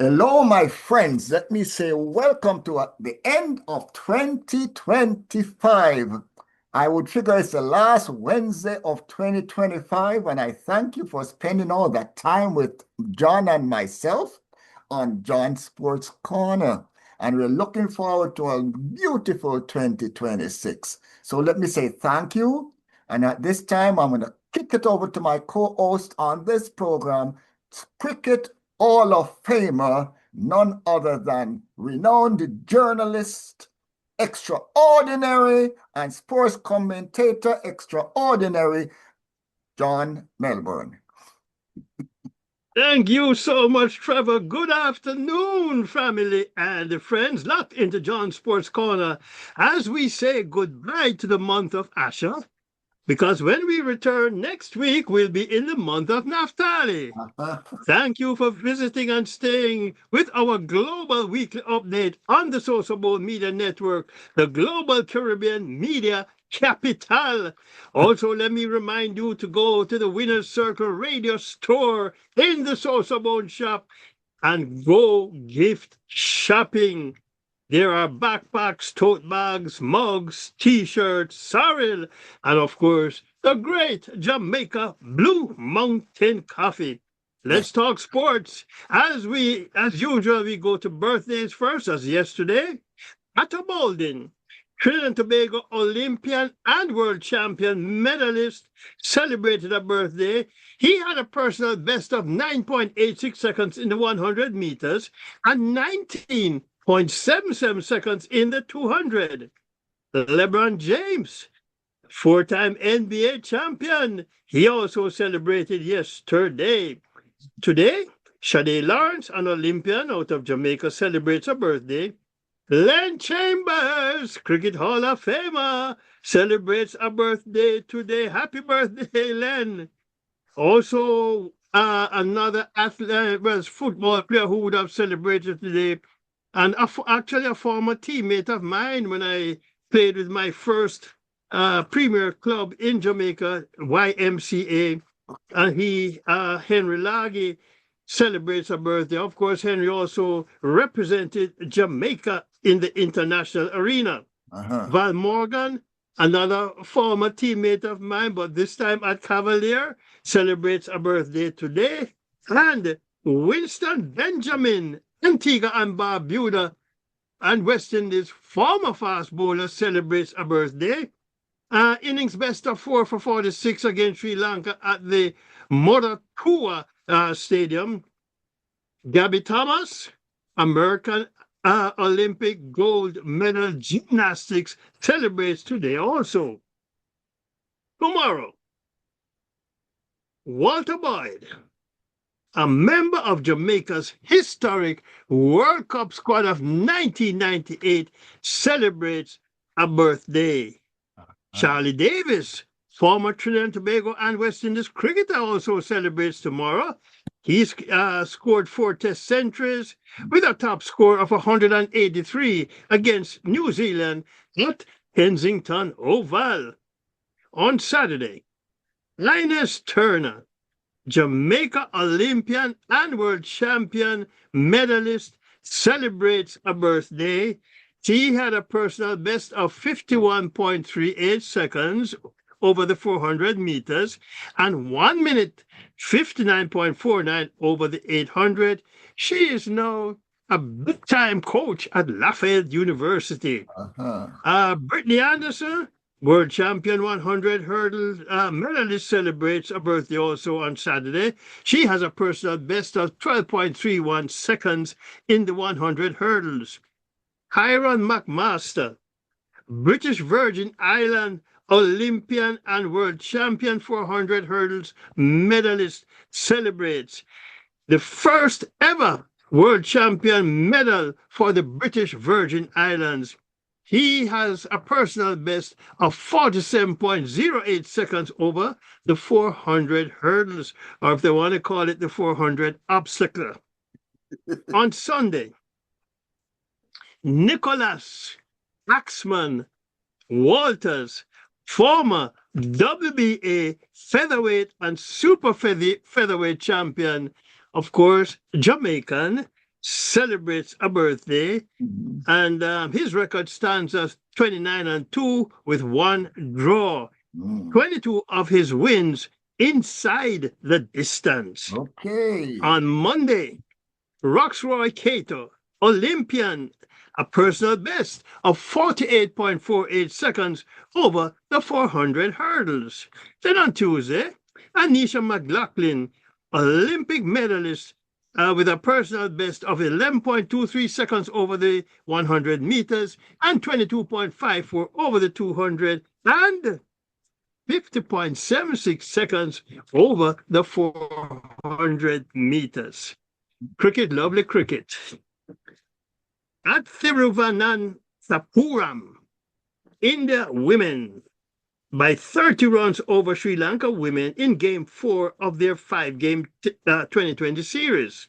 Hello, my friends. Let me say welcome to the end of 2025. I would figure it's the last Wednesday of 2025, and I thank you for spending all that time with John and myself on John Sports Corner. And we're looking forward to a beautiful 2026. So let me say thank you. And at this time, I'm going to kick it over to my co-host on this program, Cricket Hall of Famer, none other than renowned journalist, extraordinary, and sports commentator extraordinary, John Melbourne. Thank you so much, Trevor. Good afternoon, family and friends. Locked into John Sports Corner as we say goodbye to the month of Asher, because when we return next week, we'll be in the month of Naphtali. Thank you for visiting and staying with our global weekly update on the SosoBone Media Network, the Global Caribbean Media Capital. Also, let me remind you to go to the Winner's Circle Radio store in the SosoBone shop and go gift shopping. There are backpacks, tote bags, mugs, t-shirts, sorrel, and of course, the great Jamaica Blue Mountain Coffee. Let's talk sports. As usual, we go to birthdays first, as yesterday. Atta Baldwin, Trinidad and Tobago Olympian and world champion medalist, celebrated a birthday. He had a personal best of 9.86 seconds in the 100 meters and 19.77 seconds in the 200. LeBron James, four-time NBA champion, he also celebrated yesterday. Today, Shade Lawrence, an Olympian out of Jamaica, celebrates a birthday. Len Chambers, Cricket Hall of Famer, celebrates a birthday today. Happy birthday, Len. Also, another athlete, football player who would have celebrated today, and actually a former teammate of mine when I played with my first premier club in Jamaica, YMCA. And Henry Laggy, celebrates a birthday. Of course, Henry also represented Jamaica in the international arena. Val Morgan, another former teammate of mine, but this time at Cavalier, celebrates a birthday today. And Winston Benjamin, Antigua and Barbuda, and West Indies former fast bowler, celebrates a birthday. Innings best of 4 for 46 against Sri Lanka at the Moratua Stadium. Gabby Thomas, American Olympic gold medal gymnastics, celebrates today also. Tomorrow, Walter Boyd, a member of Jamaica's historic World Cup squad of 1998, celebrates a birthday. Charlie Davis, former Trinidad and Tobago and West Indies cricketer, also celebrates tomorrow. He's scored 4 Test centuries with a top score of 183 against New Zealand at Kensington Oval. On Saturday, Linus Turner, Jamaica Olympian and world champion medalist, celebrates a birthday. She had a personal best of 51.38 seconds over the 400 meters and 1 minute 59.49 over the 800. She is now a big-time coach at Lafayette University. Brittany Anderson, world champion 100 hurdle medalist, celebrates a birthday also on Saturday. She has a personal best of 12.31 seconds in the 100 hurdles. Hiron McMaster, British Virgin Island Olympian and world champion 400 hurdles medalist, celebrates the first ever world champion medal for the British Virgin Islands. He has a personal best of 47.08 seconds over the 400 hurdles, or if they want to call it the 400 obstacle. On Sunday, Nicholas Axman Walters, former WBA featherweight and super featherweight champion, of course, Jamaican, celebrates a birthday, Mhm. and his record stands at 29-2 with one draw. Mm. 22 of his wins inside the distance. Okay. On Monday, Roxroy Cato, Olympian, a personal best of 48.48 seconds over the 400 hurdles. Then on Tuesday, Anisha McLaughlin, Olympic medalist, with a personal best of 11.23 seconds over the 100 meters and 22.54 over the 200 and 50.76 seconds over the 400 meters. Cricket, lovely cricket. At Thiruvananthapuram, India women by 30 runs over Sri Lanka women in game 4 of their 5-game 2020 series.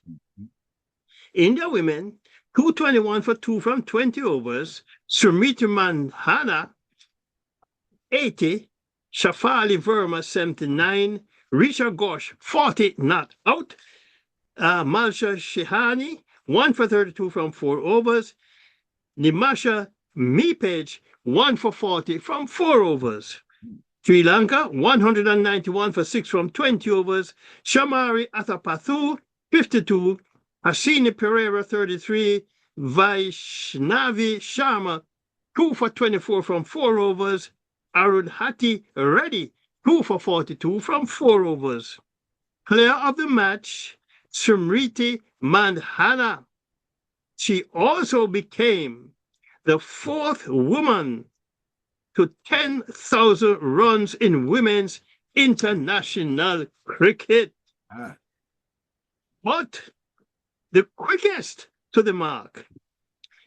India women, 221 for 2 from 20 overs. Sumiti Mandhana, 80. Shafali Verma, 79. Risha Ghosh, 40, not out. Malsha Shihani, 1 for 32 from 4 overs. Nimasha Mipage, 1 for 40 from 4 overs. Sri Lanka, 191 for 6 from 20 overs. Shamari Athapathu, 52. Hasini Pereira, 33. Vaishnavi Sharma, 2 for 24 from 4 overs. Arundhati Reddy, 2 for 42 from 4 overs. Player of the match, Smriti Mandhana. She also became the 4th woman to 10,000 runs in women's international cricket. But the quickest to the mark.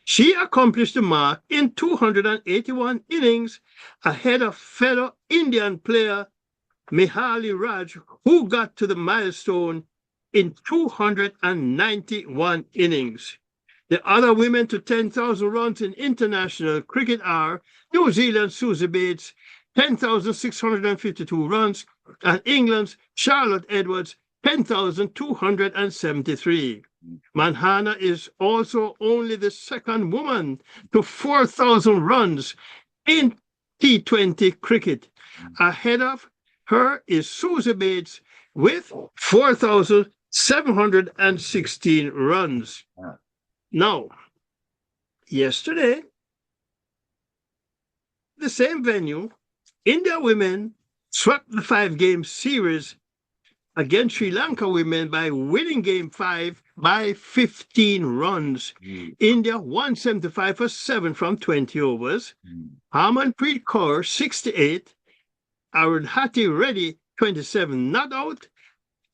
She accomplished the mark in 281 innings ahead of fellow Indian player Mihali Raj, who got to the milestone in 291 innings. The other women to 10,000 runs in international cricket are New Zealand's Susie Bates, 10,652 runs, and England's Charlotte Edwards, 10,273. Manhana is also only the second woman to 4,000 runs in T20 cricket. Ahead of her is Susie Bates with 4,716 runs. Now, yesterday, the same venue, India women swept the 5-game series against Sri Lanka women by winning game 5 by 15 runs. India 175 for 7 from 20 overs. Harmanpreet Kaur 68. Arundhati Reddy 27 not out.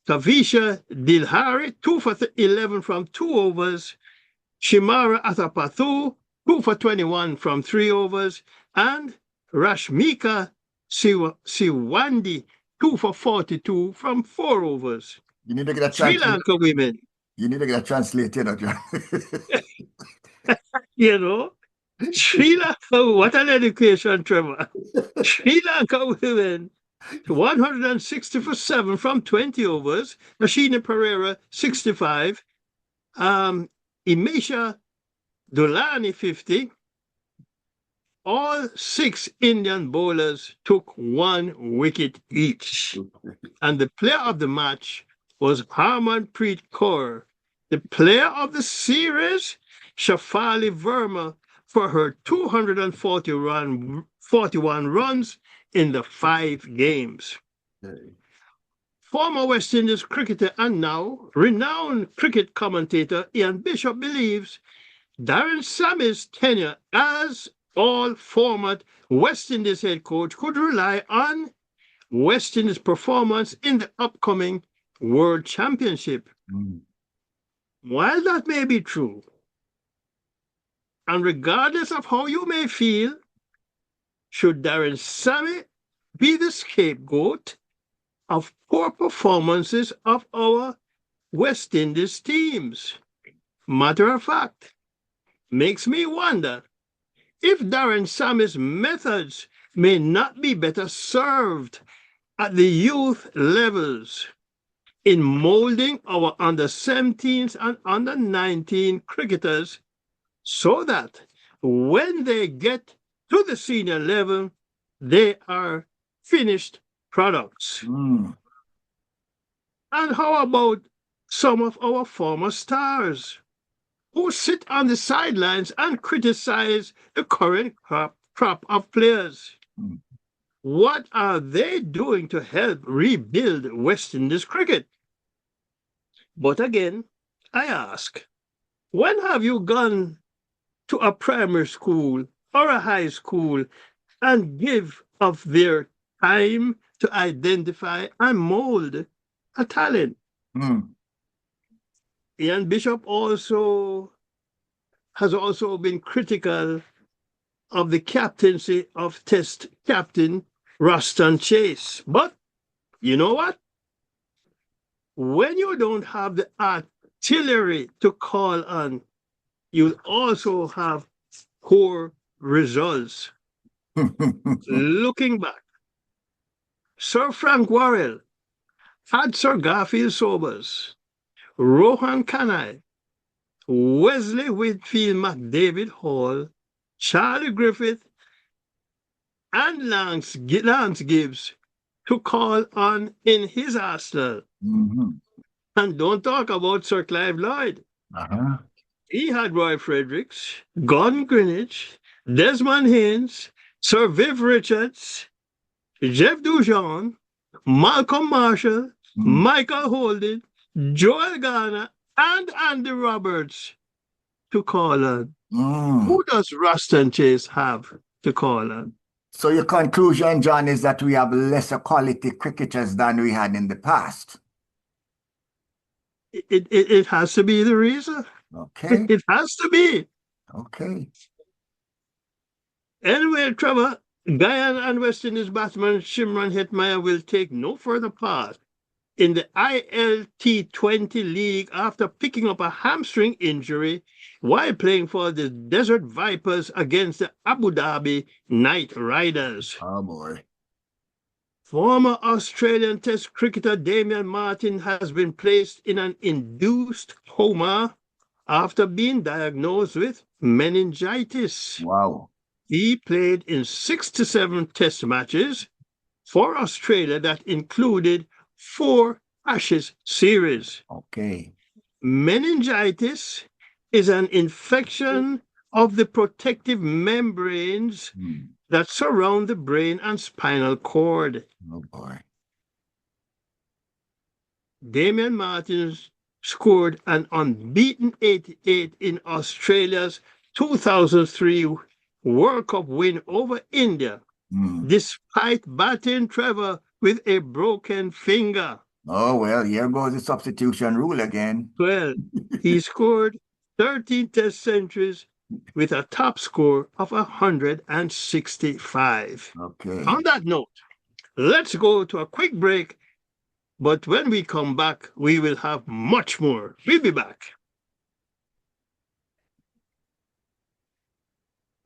Kavisha Dilhari 2 for 11 from 2 overs. Shimara Athapathu 2 for 21 from 3 overs. And Rashmika Siwandi 2 for 42 from 4 overs. You need to get a Sri Lanka women. You need to get a translator, John. You know, Sri Lanka, what an education, Trevor. Sri Lanka women, 160 for 7 from 20 overs. Rashina Pereira, 65. Imesha Dulani, 50. All 6 Indian bowlers took 1 wicket each. And the player of the match was Harmanpreet Kaur. The player of the series, Shafali Verma, for her 241 runs in the 5 games. Former West Indies cricketer and now renowned cricket commentator Ian Bishop believes Darren Sammy's tenure as all-format West Indies head coach could rely on West Indies' performance in the upcoming World Championship. While that may be true, and regardless of how you may feel, should Darren Sammy be the scapegoat of poor performances of our West Indies teams? Matter of fact, makes me wonder if Darren Sammy's methods may not be better served at the youth levels. in molding our under 17s and under 19 cricketers so that when they get to the senior level, they are finished products. Mm. And how about some of our former stars who sit on the sidelines and criticize the current crop of players? Mm. What are they doing to help rebuild West Indies cricket? But again, I ask, when have you gone to a primary school or a high school and give of their time to identify and mold a talent? Mm. Ian Bishop has also been critical of the captaincy of Test captain Ruston Chase. But you know what? When you don't have the artillery to call on, you also have poor results. Looking back, Sir Frank Worrell had Sir Garfield Sobers, Rohan Kanai, Wesley Whitfield McDavid Hall, Charlie Griffith, and Lance Gibbs to call on in his arsenal. Mhm. And don't talk about Sir Clive Lloyd. Uh-huh. He had Roy Fredericks, Gordon Greenwich, Desmond Haynes, Sir Viv Richards, Jeff Dujon, Malcolm Marshall, Mm. Michael Holden, Joel Garner, and Andy Roberts to call on. Mm. Who does Ruston Chase have to call on? So your conclusion, John, is that we have lesser quality cricketers than we had in the past. It has to be the reason. Okay. It has to be. Okay. Anyway, Trevor, Guyana and West Indies batsman Shimron Hetmeyer will take no further part in the ILT20 League after picking up a hamstring injury while playing for the Desert Vipers against the Abu Dhabi Knight Riders. Oh, boy. Former Australian Test cricketer Damian Martin has been placed in an induced coma after being diagnosed with meningitis. Wow. He played in 67 Test matches for Australia that included 4 Ashes series. Okay. Meningitis is an infection of the protective membranes Mm. that surround the brain and spinal cord. Oh, boy. Damian Martins scored an unbeaten 88 in Australia's 2003 World Cup win over India, Mm. despite batting Trevor with a broken finger. Oh, well, here goes the substitution rule again. Well, he scored 13 Test centuries with a top score of 165. Okay. On that note, let's go to a quick break, but when we come back, we will have much more. We'll be back.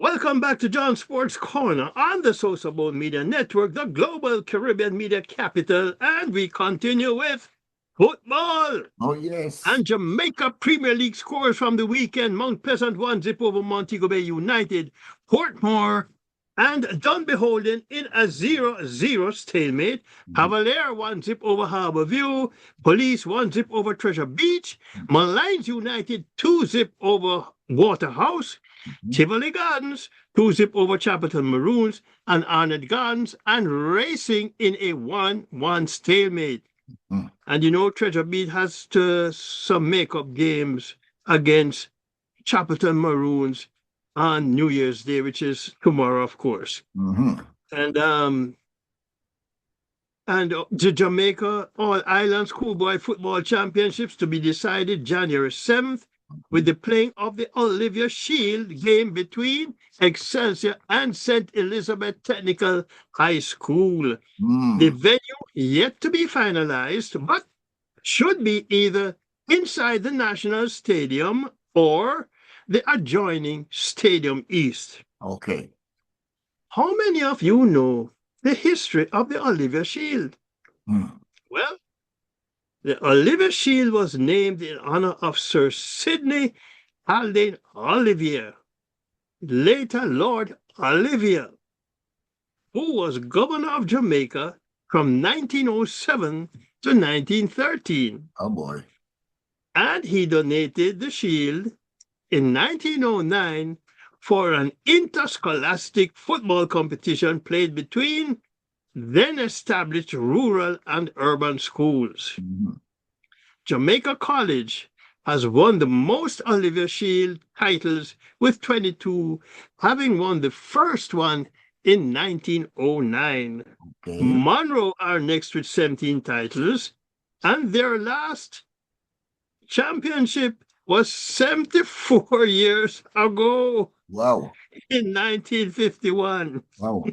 Welcome back to John Sports Corner on the SosoBone Media Network, the global Caribbean media capital, and we continue with football. Oh, yes. And Jamaica Premier League scores from the weekend. Mount Pleasant 1-0 over Montego Bay United. Portmore and Dunbeholden in a 0-0 stalemate. Cavalier 1-0 over Harbourview. Police 1-0 over Treasure Beach. Malines United 2-0 over Waterhouse. Tivoli Gardens 2-0 over Chapelton Maroons. And Arnett Gardens and Racing in a 1-1 stalemate. Mm. And you know, Treasure Beach has some makeup games against Chapelton Maroons on New Year's Day, which is tomorrow, of course. Mhm. And the Jamaica All Island Schoolboy Football Championships to be decided January 7th with the playing of the Olivia Shield game between Excelsior and St. Elizabeth Technical High School. Mm. The venue yet to be finalized, but should be either inside the National Stadium or the adjoining Stadium East. Okay. How many of you know the history of the Olivia Shield? Mm. Well, The Oliver Shield was named in honor of Sir Sidney Haldane Olivier, later Lord Olivier, who was governor of Jamaica from 1907 to 1913. Oh boy. And he donated the shield in 1909 for an interscholastic football competition played between then established rural and urban schools. Mm-hmm. Jamaica College has won the most Oliver Shield titles with 22, having won the first one in 1909. Okay. Monroe are next with 17 titles, and their last championship was 74 years ago. Wow. In 1951. Wow.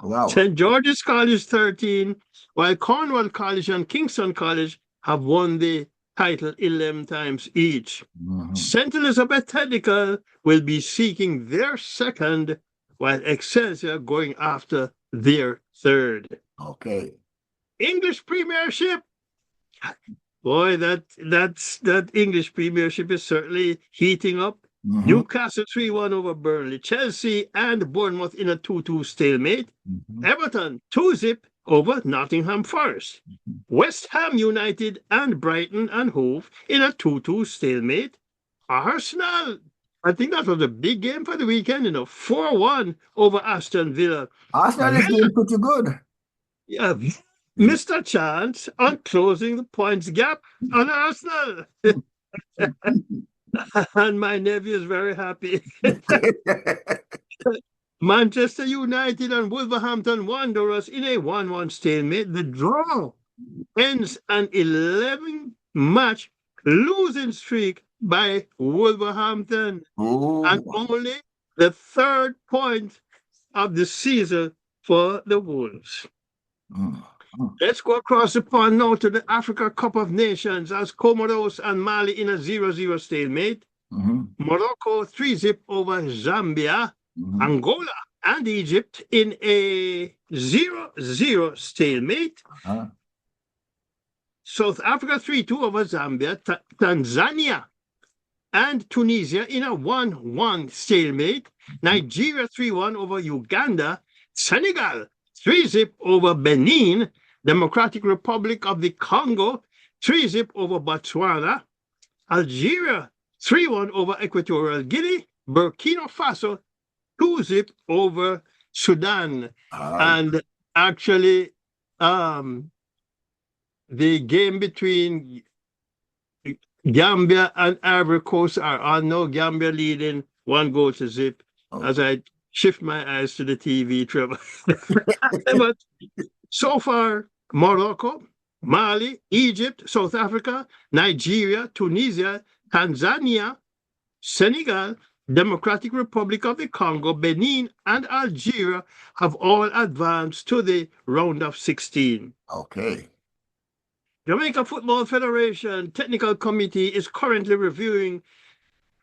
Wow. St. George's College 13, while Cornwall College and Kingston College have won the title 11 times each. Mm-hmm. St. Elizabeth Technical will be seeking their second, while Excelsior going after their third. Okay. English Premiership. Boy, that English Premiership is certainly heating up. Mm-hmm. Newcastle 3-1 over Burnley. Chelsea and Bournemouth in a 2-2 stalemate. Mm-hmm. Everton 2-0 over Nottingham Forest. Mm-hmm. West Ham United and Brighton and Hove in a 2-2 stalemate. Arsenal, I think that was a big game for the weekend, 4-1 over Aston Villa. Arsenal is doing pretty good. Yeah, Mr. Chance on closing the points gap on Arsenal. And my nephew is very happy. Manchester United and Wolverhampton Wanderers in a 1-1 stalemate. The draw ends an 11-match losing streak by Wolverhampton. Oh. And only the third point of the season for the Wolves. Mm. Let's go across the pond now to the Africa Cup of Nations as Comoros and Mali in a 0-0 stalemate. Mm-hmm. Morocco 3-0 over Zambia. Mm-hmm. Angola and Egypt in a 0-0 stalemate. Uh-huh. South Africa 3-2 over Zambia. Tanzania and Tunisia in a 1-1 stalemate. Nigeria 3-1 over Uganda. Senegal 3-0 over Benin. Democratic Republic of the Congo 3-0 over Botswana. Algeria 3-1 over Equatorial Guinea. Burkina Faso 2-0 over Sudan. And actually, the game between Gambia and Ivory Coast are on now. Gambia leading 1-0. As I shift my eyes to the TV, Trevor. But so far, Morocco, Mali, Egypt, South Africa, Nigeria, Tunisia, Tanzania, Senegal, Democratic Republic of the Congo, Benin, and Algeria have all advanced to the round of 16. Okay. Jamaica Football Federation Technical Committee is currently reviewing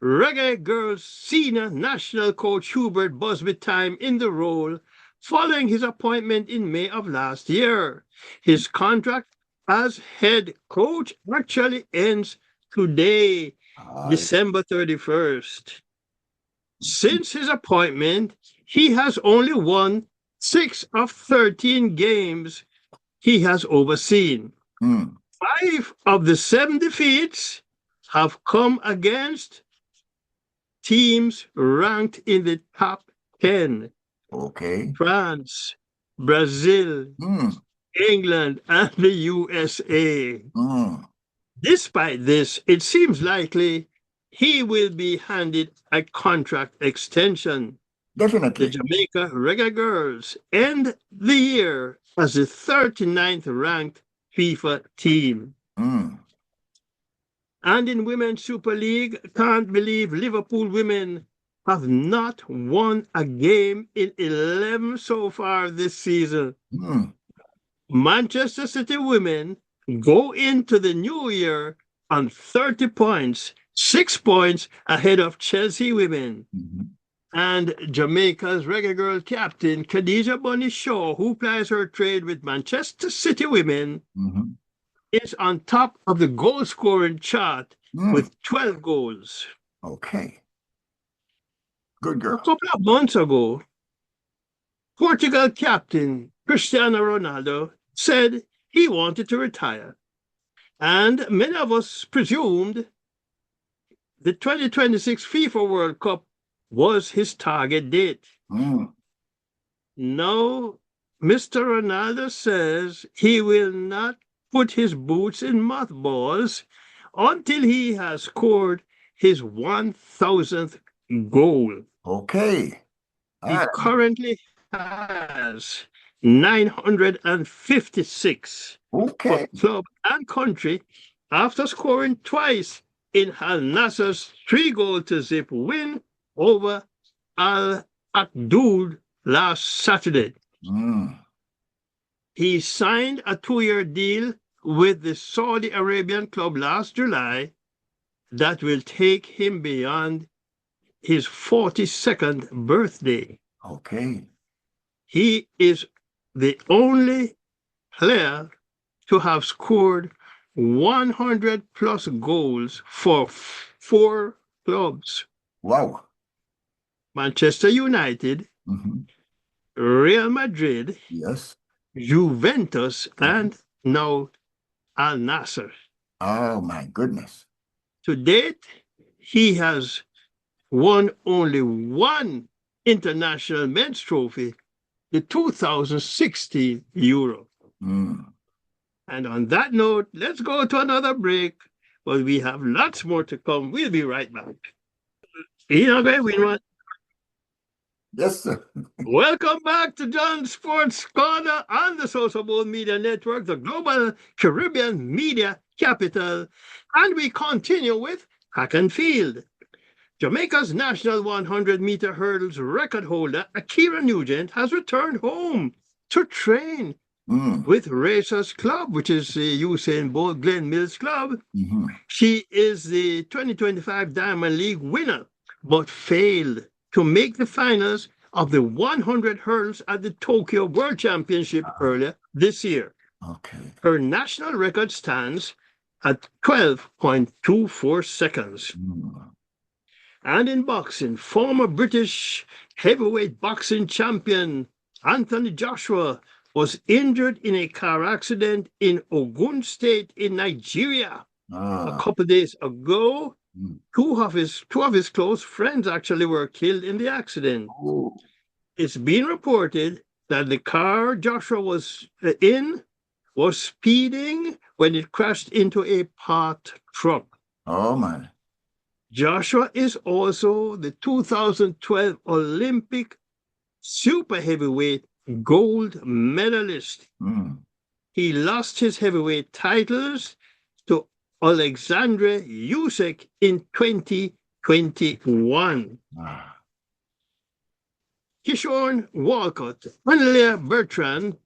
Reggae Girls senior national coach Hubert Busby's time in the role following his appointment in May of last year. His contract as head coach actually ends today, December 31st. Since his appointment, he has only won 6 of 13 games he has overseen. 5 of the 7 defeats have come against teams ranked in the top 10. Okay. France, Brazil, England, and the USA. Despite this, it seems likely he will be handed a contract extension. Definitely. The Jamaica Reggae Girls end the year as the 39th ranked FIFA team. And in Women's Super League, can't believe Liverpool women have not won a game in 11 so far this season. Manchester City women go into the new year on 30 points, 6 points ahead of Chelsea women. And Jamaica's Reggae Girl captain, Khadija Bunny Shaw, who plies her trade with Manchester City women, is on top of the goal scoring chart Mm. with 12 goals. Okay. Good A girl. couple of months ago, Portugal captain Cristiano Ronaldo said he wanted to retire. And many of us presumed the 2026 FIFA World Cup was his target date. Mm. Now, Mr. Ronaldo says he will not put his boots in mothballs until he has scored his 1,000th goal. Okay. He Ah, currently has 956 for okay. club and country after scoring twice in Al Nasser's 3-goal-to-zip win over Al Akdoud last Saturday. Mm. He signed a 2-year deal with the Saudi Arabian club last July that will take him beyond his 42nd birthday. Okay. He is the only player to have scored 100 plus goals for 4 clubs: Wow. Manchester United, Mhm. Real Madrid, Yes. Juventus, Mhm. and now Al Nasser. Oh my goodness. To date, he has won only one international men's trophy, the 2016 Euro. Mm. And on that note, let's go to another break, but we have lots more to come. We'll be right back. Yes, sir. Welcome back to John Sports Corner on the SosoBone Media Network, the global Caribbean media capital. And we continue with track and field. Jamaica's national 100-meter hurdles record holder, Akira Nugent, has returned home to train Mm. with Racers Club, which is the Usain Bolt Glen Mills Club. Mhm. She is the 2025 Diamond League winner, but failed to make the finals of the 100 hurdles at the Tokyo World Championship earlier this year. Okay. Her national record stands at 12.24 seconds. Mm. And in boxing, former British heavyweight boxing champion Anthony Joshua was injured in a car accident in Ogun State in Nigeria a Ah. couple days ago. Mm. Two of his close friends actually were killed in the accident. Oh. It's been reported that the car Joshua was in was speeding when it crashed into a parked truck. Oh man. Joshua is also the 2012 Olympic super heavyweight gold medalist. Mm. He lost his heavyweight titles to Alexandre Usyk in 2021. Ah. Kishore Walcott and Leah Bertrand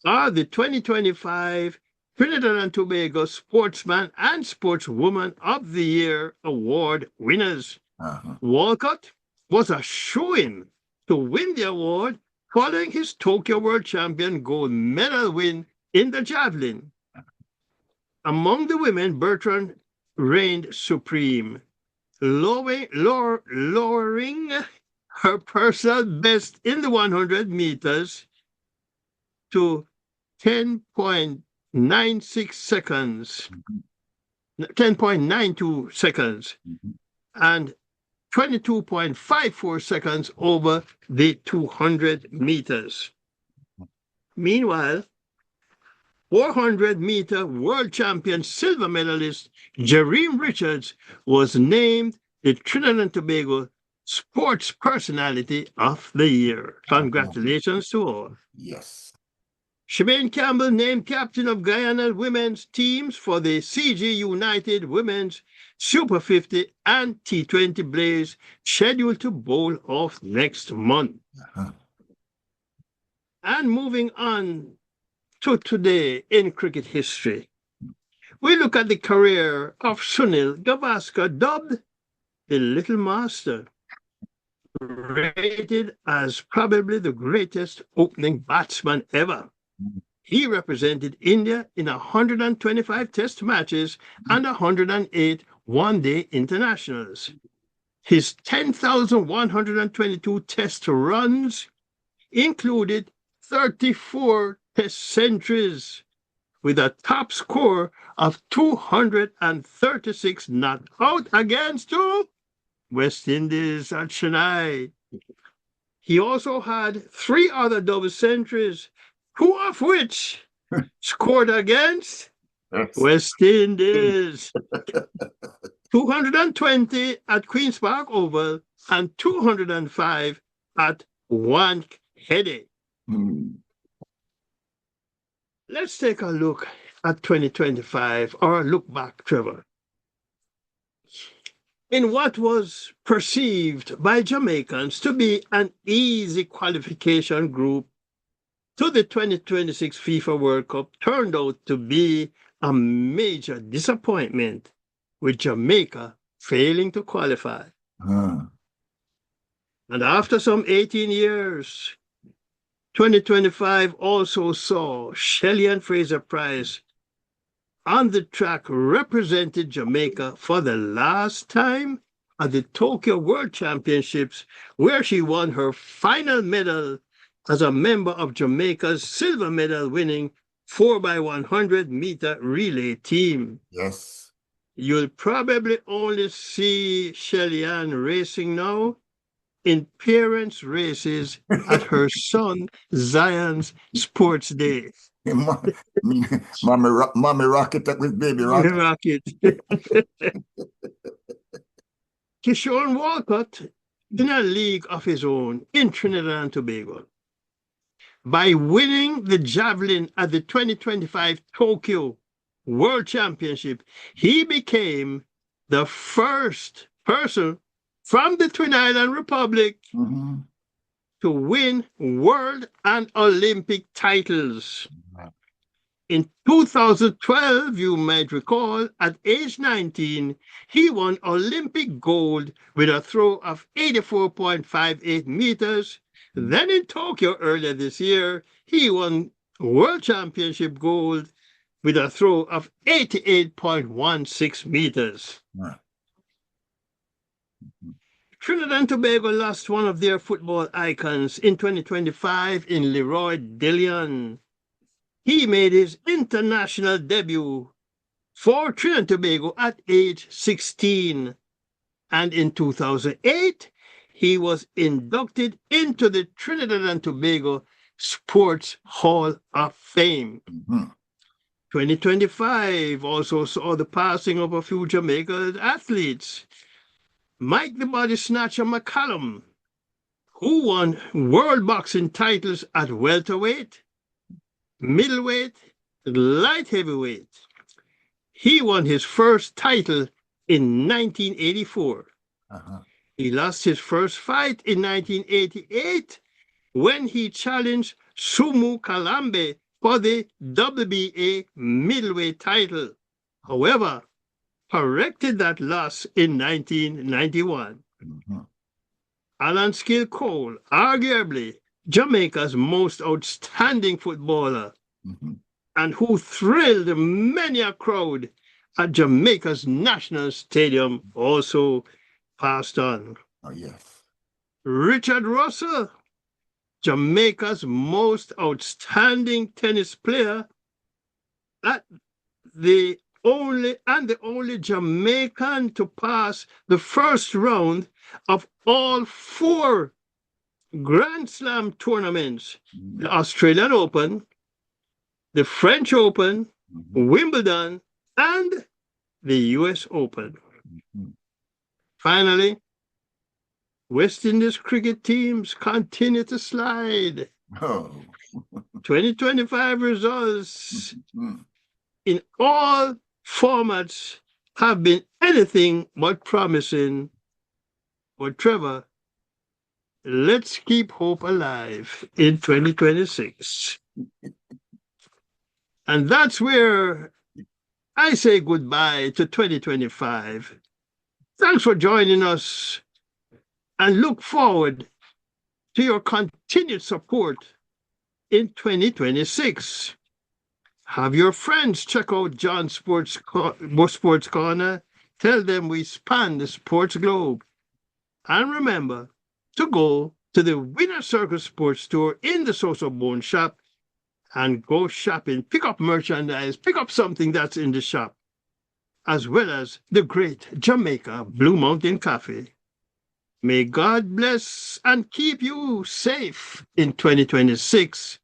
are the 2025 Trinidad and Tobago Sportsman and Sportswoman of the Year award winners. Uh-huh. Walcott was a shoo-in to win the award following his Tokyo World Champion gold medal win in the javelin. Among the women, Bertrand reigned supreme, lowering her personal best in the 100 meters to 10.96 seconds, 10.92 seconds, Mhm. and 22.54 seconds over the 200 meters. Meanwhile, 400-meter world champion silver medalist Jareem Richards was named the Trinidad and Tobago Sports Personality of the Year. Congratulations to all. Yes. Shemaine Campbell named captain of Guyana women's teams for the CG United Women's Super 50 and T20 Blaze, scheduled to bowl off next month. Uh-huh. And moving on to today in cricket history, we look at the career of Sunil Gavaskar, dubbed the Little Master, rated as probably the greatest opening batsman ever. He represented India in 125 test matches and 108 one-day internationals. His 10,122 test runs included 34 test centuries, with a top score of 236 not out against who? West Indies at Chennai. He also had 3 other double centuries, 2 of which scored against West Indies. 220 at Queen's Park Oval and 205 at Wankhede. Let's take a look at 2025, or look back, Trevor. In what was perceived by Jamaicans to be an easy qualification group to the 2026 FIFA World Cup, turned out to be a major disappointment, with Jamaica failing to qualify. And after some 18 years, 2025 also saw Shelley and Fraser Price on the track represented Jamaica for the last time at the Tokyo World Championships, where she won her final medal as a member of Jamaica's silver medal winning 4x100-meter relay team. Yes. You'll probably only see Shelley Ann racing now in parents' races at her son Zion's sports day. Mommy rocket up with baby rocket. Kishore Walcott in a league of his own in Trinidad and Tobago. By winning the javelin at the 2025 Tokyo World Championship, he became the first person from the Twin Island Republic to win world and Olympic titles. In 2012, you might recall, at age 19, he won Olympic gold with a throw of 84.58 meters. Then in Tokyo earlier this year, he won World Championship gold with a throw of 88.16 meters. Trinidad and Tobago lost one of their football icons in 2025 in Leroy Dillion. He made his international debut for Trinidad and Tobago at age 16. And in 2008, he was inducted into the Trinidad and Tobago Sports Hall of Fame. 2025 also saw the passing of a few Jamaican athletes. Mike the Body Snatcher McCallum, who won world boxing titles at welterweight, middleweight, light heavyweight. He won his first title in 1984. He lost his first fight in 1988 when he challenged Sumu Kalambe for the WBA middleweight title. However, corrected that loss in 1991. Alan Skill Cole, arguably Jamaica's most outstanding footballer, and who thrilled many a crowd at Jamaica's National Stadium, also passed on. Richard Russell, Jamaica's most outstanding tennis player, the only Jamaican to pass the first round of all 4 Grand Slam tournaments: the Australian Open, the French Open, Wimbledon, and the US Open. Finally, West Indies cricket teams continue to slide. 2025 results in all formats have been anything but promising. But Trevor, let's keep hope alive in 2026. And that's where I say goodbye to 2025. Thanks for joining us, and look forward to your continued support in 2026. Have your friends check out John's Sports Corner. Tell them we span the sports globe. And remember to go to the Winner Circle Sports Store in the SosoBone shop and go shopping. Pick up merchandise, pick up something that's in the shop, as well as the great Jamaica Blue Mountain Cafe. May God bless and keep you safe in 2026,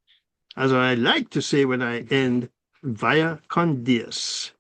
as I like to say when I end, via con Dios.